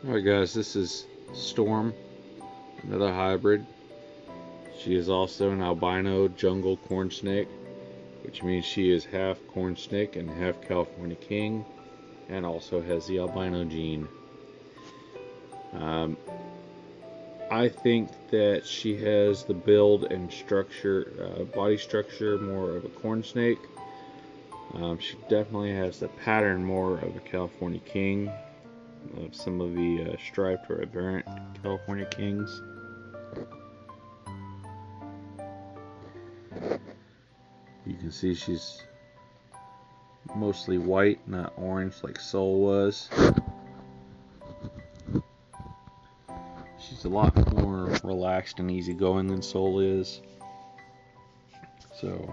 Alright guys, this is Storm, another hybrid. She is also an albino jungle corn snake, which means she is half corn snake and half California king, and also has the albino gene. I think that she has the build and structure, body structure more of a corn snake. She definitely has the pattern more of a California king, of some of the striped or aberrant California kings. You can see she's mostly white, not orange like Soul was. She's a lot more relaxed and easygoing than Soul is. So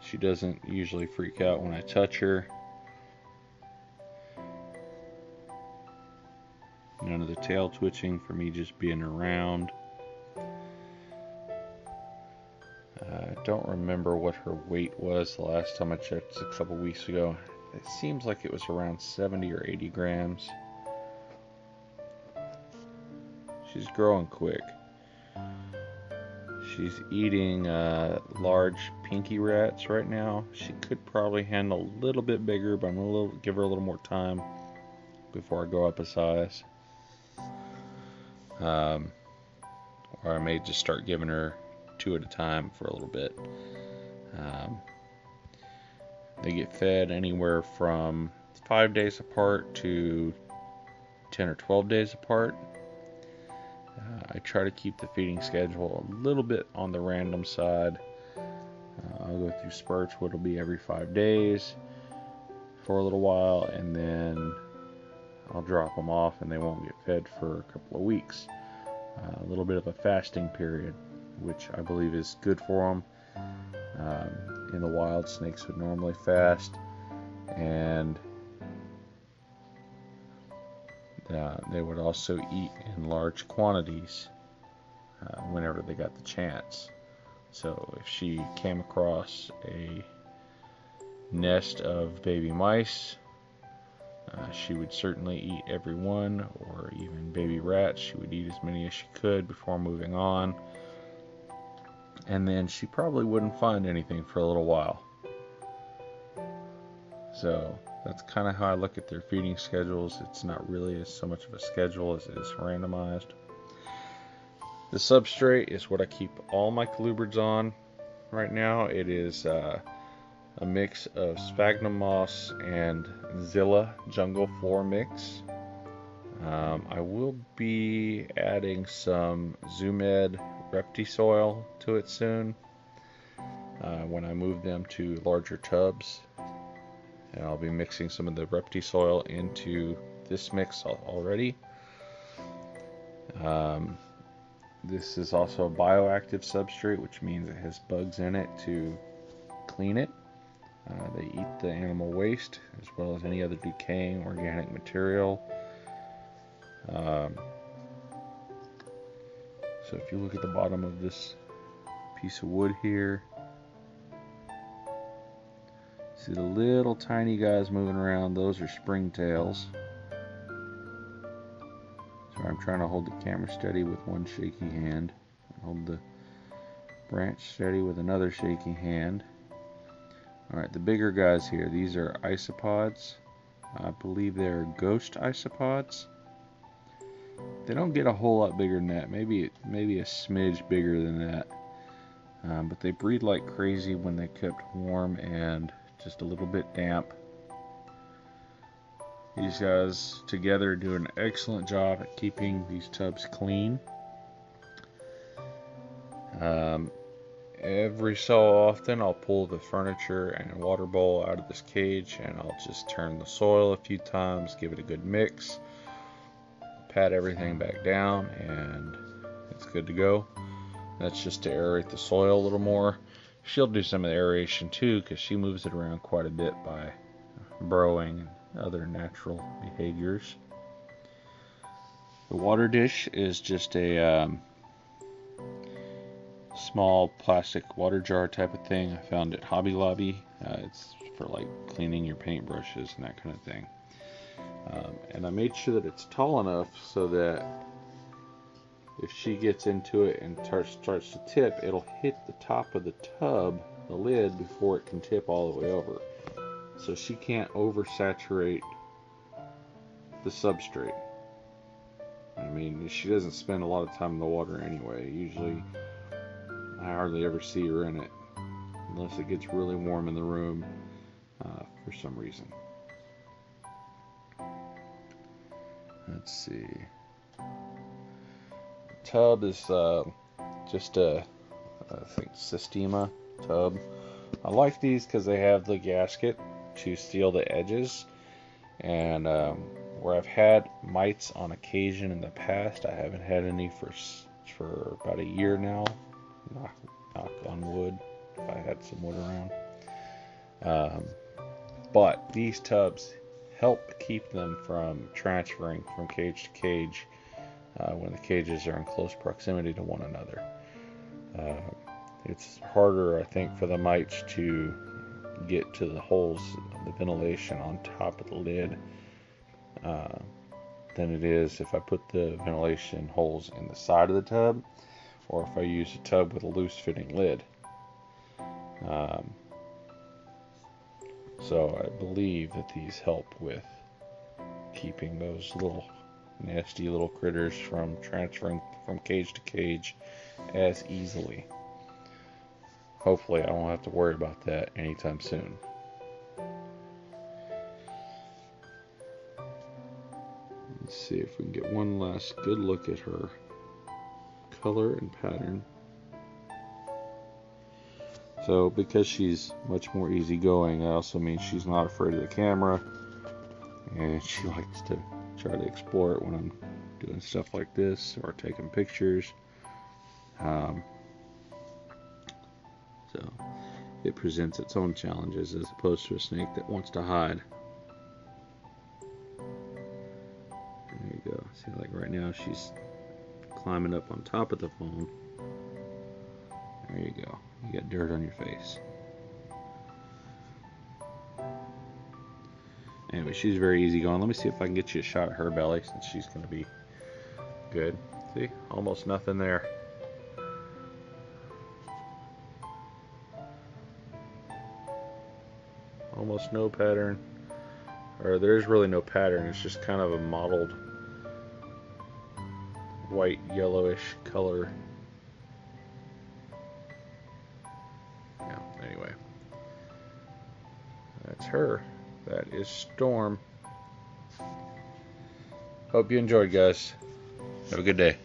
she doesn't usually freak out when I touch her. None of the tail twitching for me just being around. I don't remember what her weight was the last time I checked a couple weeks ago. It seems like it was around 70 or 80 grams. She's growing quick. She's eating large pinky rats right now. She could probably handle a little bit bigger, but I'm going to give her a little more time before I go up a size. Or I may just start giving her 2 at a time for a little bit. They get fed anywhere from 5 days apart to 10 or 12 days apart. I try to keep the feeding schedule a little bit on the random side. I'll go through spurts where it'll be every 5 days for a little while, and then I'll drop them off and they won't get fed for a couple of weeks. A little bit of a fasting period, which I believe is good for them. In the wild, snakes would normally fast, and they would also eat in large quantities whenever they got the chance. So if she came across a nest of baby mice, she would certainly eat every one, or even baby rats. She would eat as many as she could before moving on. And then she probably wouldn't find anything for a little while. So that's kind of how I look at their feeding schedules. It's not really so much of a schedule as it is randomized. The substrate is what I keep all my colubrids on right now. It is a mix of sphagnum moss and Zilla jungle floor mix. I will be adding some Zoomed reptisoil to it soon when I move them to larger tubs, and I'll be mixing some of the reptisoil into this mix already. This is also a bioactive substrate, which means it has bugs in it to clean it. They eat the animal waste as well as any other decaying organic material. So if you look at the bottom of this piece of wood here, see the little tiny guys moving around? Those are springtails. So I'm trying to hold the camera steady with one shaky hand, and hold the branch steady with another shaky hand. Alright, the bigger guys here, these are isopods. I believe they're ghost isopods. They don't get a whole lot bigger than that, maybe a smidge bigger than that. But they breed like crazy when they kept warm and just a little bit damp. These guys together do an excellent job at keeping these tubs clean. Every so often I'll pull the furniture and water bowl out of this cage, and I'll just turn the soil a few times, give it a good mix, pat everything back down, and it's good to go. That's just to aerate the soil a little more. She'll do some of the aeration too, because she moves it around quite a bit by burrowing and other natural behaviors. The water dish is just a small plastic water jar type of thing. I found at Hobby Lobby. It's for like cleaning your paintbrushes and that kind of thing. And I made sure that it's tall enough so that if she gets into it and starts to tip, it'll hit the top of the tub, the lid, before it can tip all the way over. So she can't oversaturate the substrate. I mean, she doesn't spend a lot of time in the water anyway. Usually, I hardly ever see her in it unless it gets really warm in the room for some reason. Let's see. The tub is just a, I think, Sistema tub. I like these because they have the gasket to seal the edges, and where I've had mites on occasion in the past, I haven't had any for about a year now. Knock on wood, if I had some wood around. But these tubs help keep them from transferring from cage to cage when the cages are in close proximity to one another. It's harder, I think, for the mites to get to the holes, the ventilation on top of the lid, than it is if I put the ventilation holes in the side of the tub, or if I use a tub with a loose fitting lid. So I believe that these help with keeping those little nasty little critters from transferring from cage to cage as easily. Hopefully I won't have to worry about that anytime soon. Let's see if we can get one last good look at her color and pattern. So because she's much more easygoing, that also means she's not afraid of the camera, and she likes to try to explore it when I'm doing stuff like this or taking pictures. So it presents its own challenges as opposed to a snake that wants to hide. There you go. See, like right now she's climbing up on top of the phone. There you go. You got dirt on your face. Anyway, she's very easygoing. Let me see if I can get you a shot of her belly, since she's going to be good. See? Almost nothing there. Almost no pattern. Or there's really no pattern. It's just kind of a mottled white yellowish color. Yeah, anyway. That's her. That is Storm. Hope you enjoyed, guys. Have a good day.